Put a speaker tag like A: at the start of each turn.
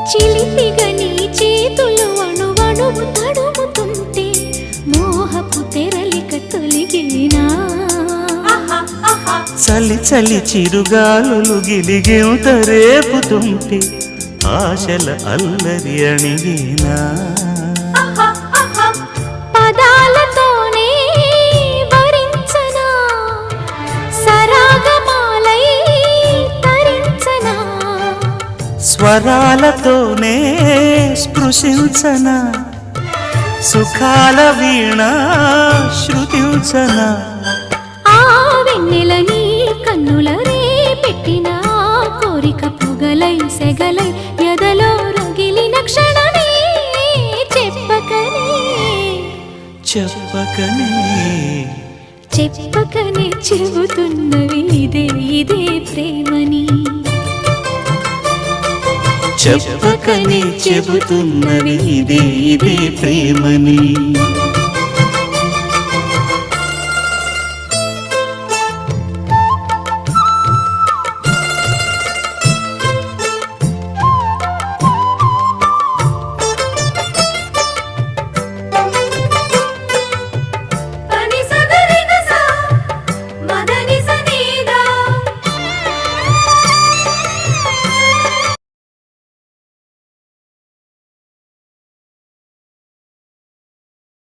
A: చిలిపిగా నీ చేతులు అణువణువు తడుముతుంటే మోహపు తెరలిక తొలిగినా
B: చలి చలి చిరుగాలులు గిలిగెంత రేపుతుంటే ఆశల అల్లరి అణిగినా
A: పదాలతోనే వరించనా సరాగమాలై తరించనా
B: స్వరాలతోనే స్పృశించనా సుఖాల వీణ శృతించనా
A: ఆ వెన్నెల నీ కన్నుల రే పెట్టిన కోరిక పొగలై సెగలై ఎదలో రగిలిన క్షణమే చెప్పకనే
B: చెప్పకనే
A: చెప్పకనే చెబుతున్నవి ఇదే ఇదే ప్రేమని
B: చెప్పకనే చెబుతున్నవి ఇదే ఇదే ప్రేమని